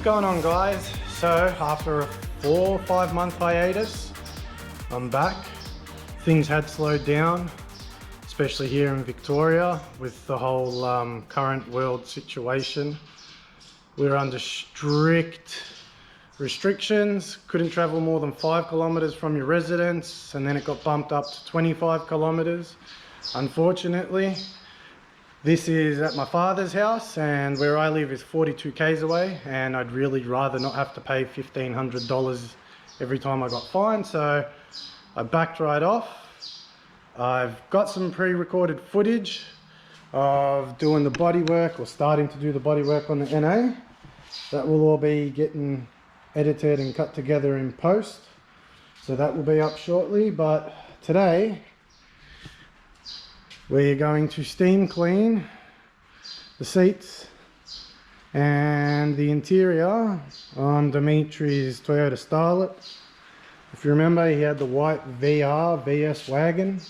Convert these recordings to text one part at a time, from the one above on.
What's going on, guys? So after a 4 or 5 month hiatus, I'm back. Things had slowed down, especially here in Victoria with the whole current world situation. We're under strict restrictions, couldn't travel more than 5 kilometers from your residence, and then it got bumped up to 25 kilometers. Unfortunately, this is at my father's house, and where I live is 42 k's away, and I'd really rather not have to pay $1,500 every time I got fined, so I backed right off. I've got some pre-recorded footage of doing the bodywork, or starting to do the bodywork on the NA. That will all be getting edited and cut together in post, so that will be up shortly. But today we're going to steam clean the seats and the interior on Dimitri's Toyota Starlet. If you remember, he had the white VS wagon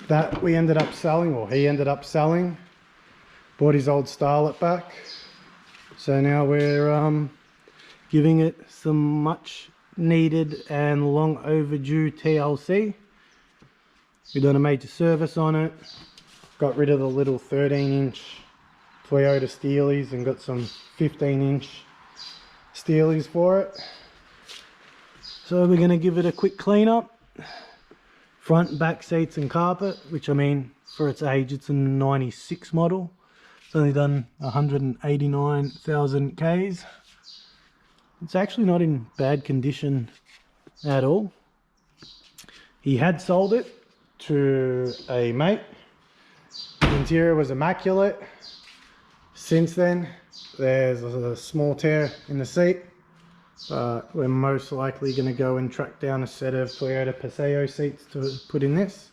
that we ended up selling, or he ended up selling. Bought his old Starlet back, so now we're giving it some much needed and long overdue TLC. We've done a major service on it, got rid of the little 13-inch Toyota Steelies and got some 15-inch Steelies for it. So we're going to give it a quick clean up. Front and back seats and carpet, which, I mean, for its age, it's a 96 model. It's only done 189,000 Ks. It's actually not in bad condition at all. He had sold it to a mate. The interior was immaculate. Since then, there's a small tear in the seat, but we're most likely going to go and track down a set of Toyota Paseo seats to put in this.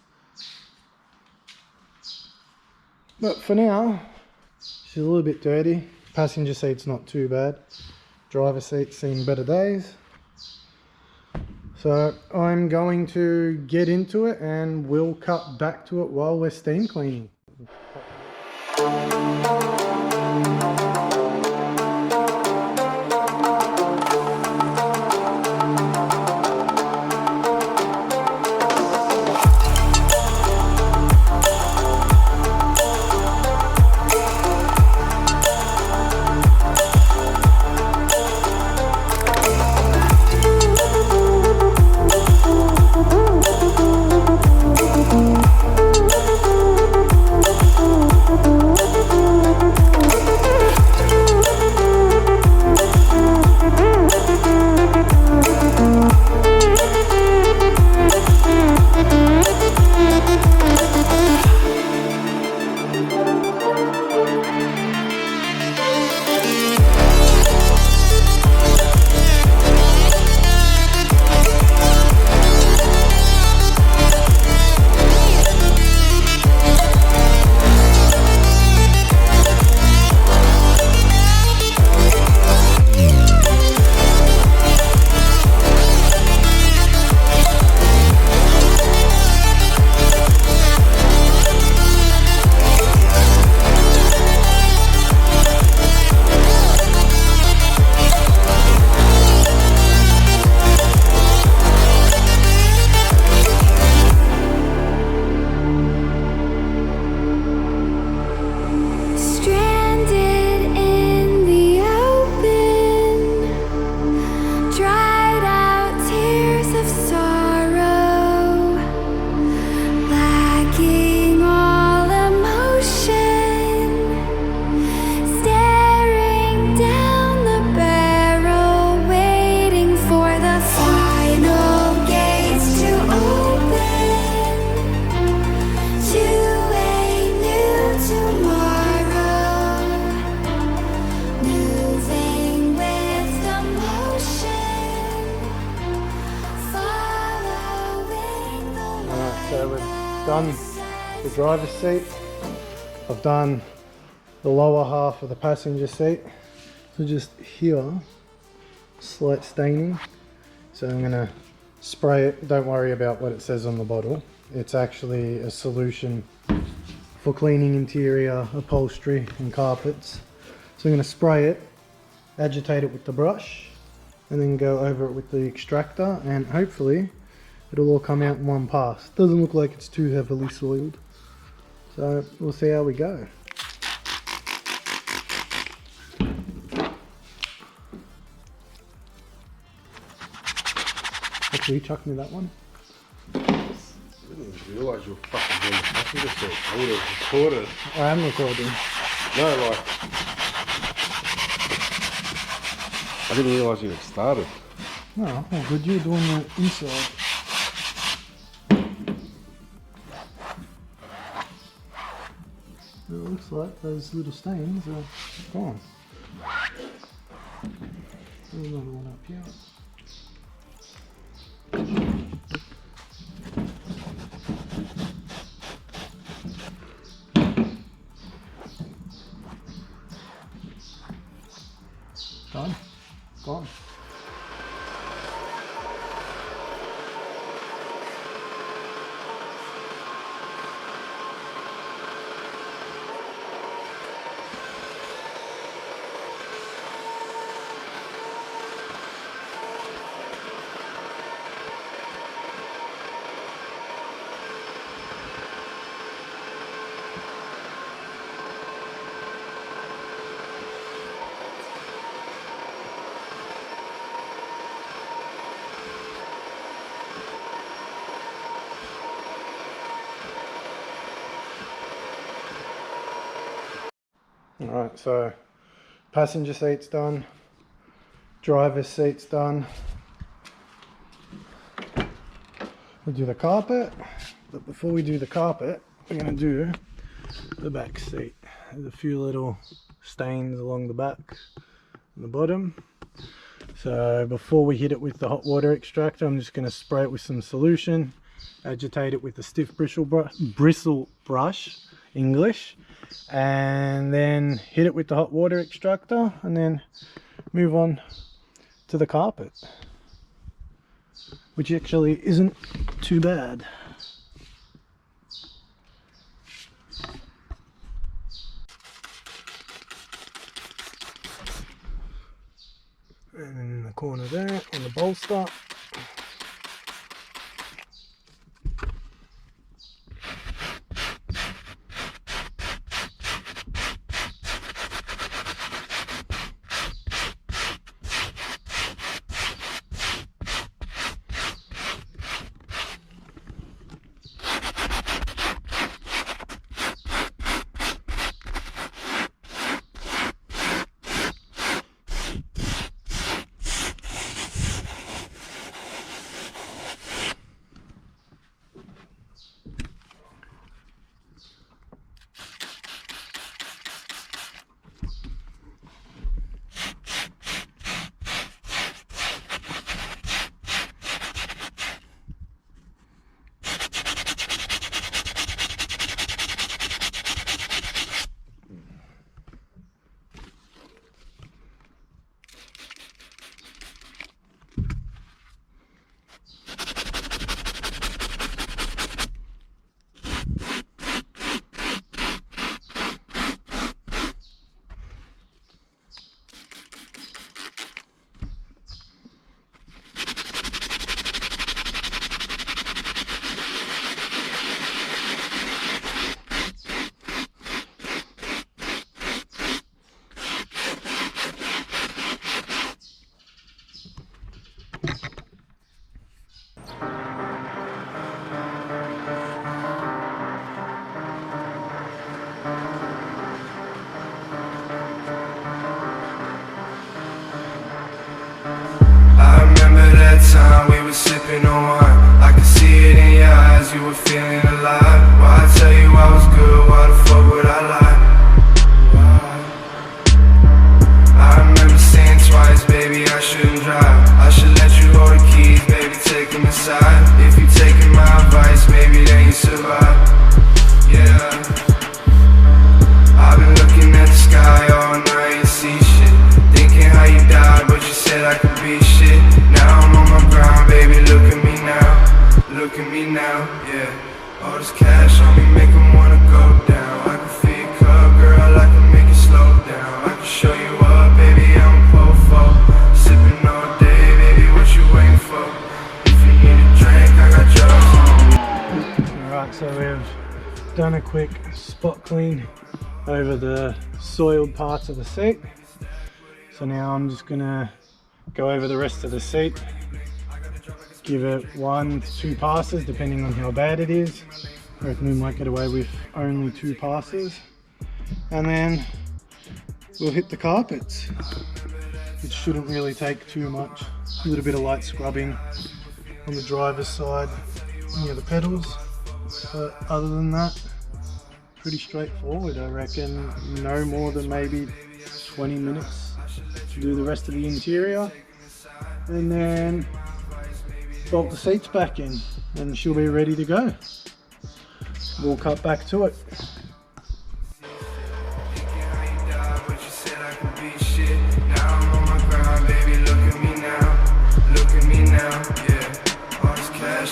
But for now, she's a little bit dirty. Passenger seat's not too bad. Driver seat's seen better days. So I'm going to get into it, and we'll cut back to it while we're steam cleaning. So we've done the driver's seat. I've done the lower half of the passenger seat. So just here, slight staining. So I'm going to spray it. Don't worry about what it says on the bottle. It's actually a solution for cleaning interior upholstery and carpets. So I'm going to spray it agitate it with the brush, and then go over it with the extractor, and hopefully it'll all come out in one pass. Doesn't look like it's too heavily soiled, so we'll see how we go. Actually, chuck me that one. I didn't realise you were fucking doing the passenger seat. I would have recorded. I am recording. No, like, I didn't realise you had started. Oh, well good, you're doing the inside. It looks like those little stains are gone. There's another one up here. Done. Gone. Alright, so passenger seat's done, driver's seat's done. We'll do the carpet, but before we do the carpet, we're going to do the back seat. There's a few little stains along the back and the bottom. So before we hit it with the hot water extractor, I'm just going to spray it with some solution, agitate it with the stiff bristle brush, English, and then hit it with the hot water extractor, and then move on to the carpet, which actually isn't too bad. And in the corner there, on the bolster, sipping on wine. I could see it in your eyes, you were feeling alive. Why I tell you I was good, why the fuck would I lie? I remember saying twice, baby, I shouldn't drive. I should let you hold the keys, baby, take them aside. If you taking my advice, maybe then you survive. Yeah, I've been looking at the sky all night and see shit, thinking how you died, but you said I could be shit. Now I'm on my grind, baby, look at me now, yeah. All this cash done a quick spot clean over the soiled parts of the seat. So now I'm just gonna go over the rest of the seat, give it 1 to 2 passes depending on how bad it is. I reckon we might get away with only 2 passes, and then we'll hit the carpets. It shouldn't really take too much. A little bit of light scrubbing on the driver's side near the pedals, but other than that, pretty straightforward. I reckon no more than maybe 20 minutes to do the rest of the interior, and then bolt the seats back in and she'll be ready to go. We'll cut back to it.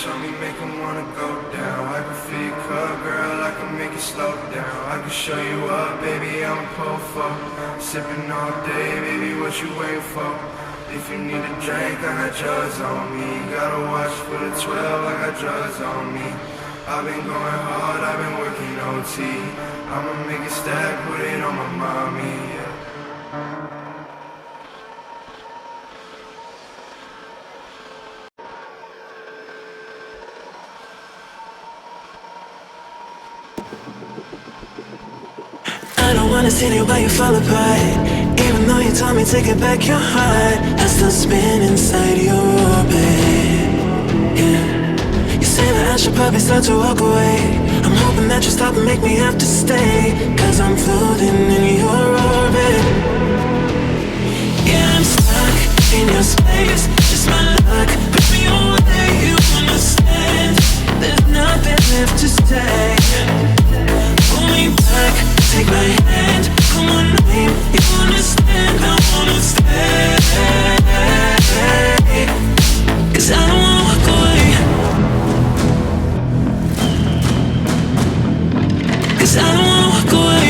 On me, make them wanna go down. I can feel your cup, girl, I can make it slow down. I can show you up, baby, I'm a po-fo. Sipping all day, baby, what you waiting for? If you need a drink, I got drugs on me. Gotta watch for the 12, I got drugs on me. I've been going hard, I've been working OT. I'ma make it stack, put it on my mommy, yeah. I don't wanna see you while you fall apart. Even though you told me to get back your heart, I still spin inside your orbit. Yeah. You say that I should probably start to walk away. I'm hoping that you stop and make me have to stay, 'cause I'm floating in your orbit. Yeah, I'm stuck in your space, just my luck. Put me away, you understand. There's nothing left to say. Pull me back, take my hand, come on, name, you understand, I wanna stay. 'Cause I don't wanna walk away. 'Cause I don't wanna walk away.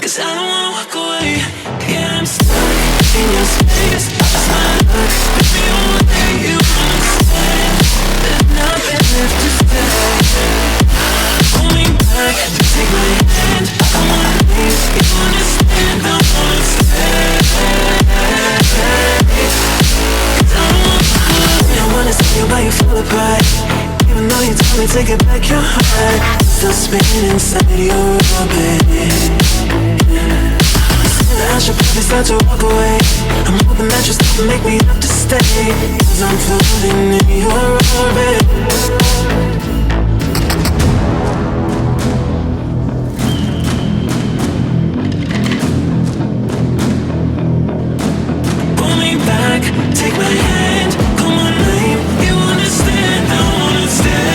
'Cause I don't wanna walk away. Yeah, I'm stuck in your space, just my luck. Put me away, you understand. There's nothing left to say. Pull me back, take my hand, come on, please, you understand, I wanna stay. 'Cause I don't wanna go away. I wanna see you while you fall apart. Even though you told me to get back your heart, still spinning inside your orbit. I should probably start to walk away. I'm hoping that you stop and make me have to stay, 'cause I'm floating in your orbit. Pull me back, take my hand, come on, name, you understand, I wanna stay.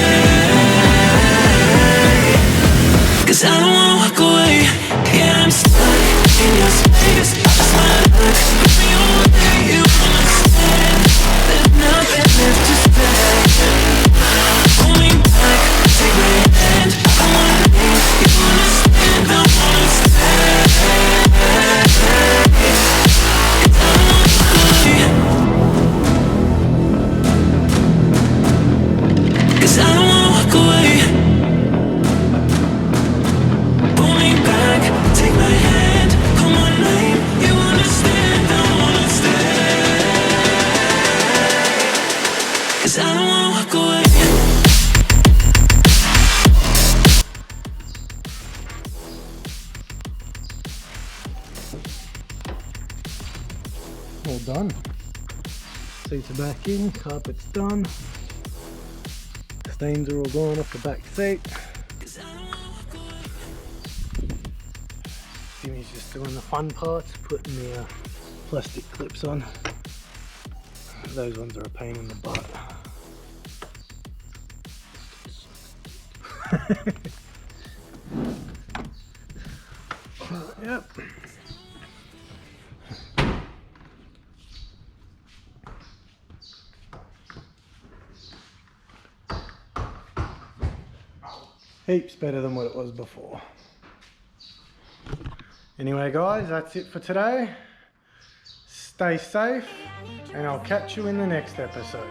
'Cause I don't wanna walk away. Yeah, I'm stuck in your space, just my luck. Put me away, you understand. There's nothing left to say. Pull me back, take my hand, come on, name, you understand, I wanna stay. 'Cause I don't wanna walk away. 'Cause I don't wanna walk away. Pull me back, take my hand, come on, name, you understand, I wanna stay. 'Cause I don't wanna walk away. All done. Seats are back in, carpet's done. Stains are all gone off the back seat. 'Cause I don't wanna walk away. Jimmy's just doing the fun parts, putting the plastic clips on. Those ones are a pain in the butt. Yep. Heaps better than what it was before. Anyway guys, that's it for today. stay safe, and I'll catch you in the next episode.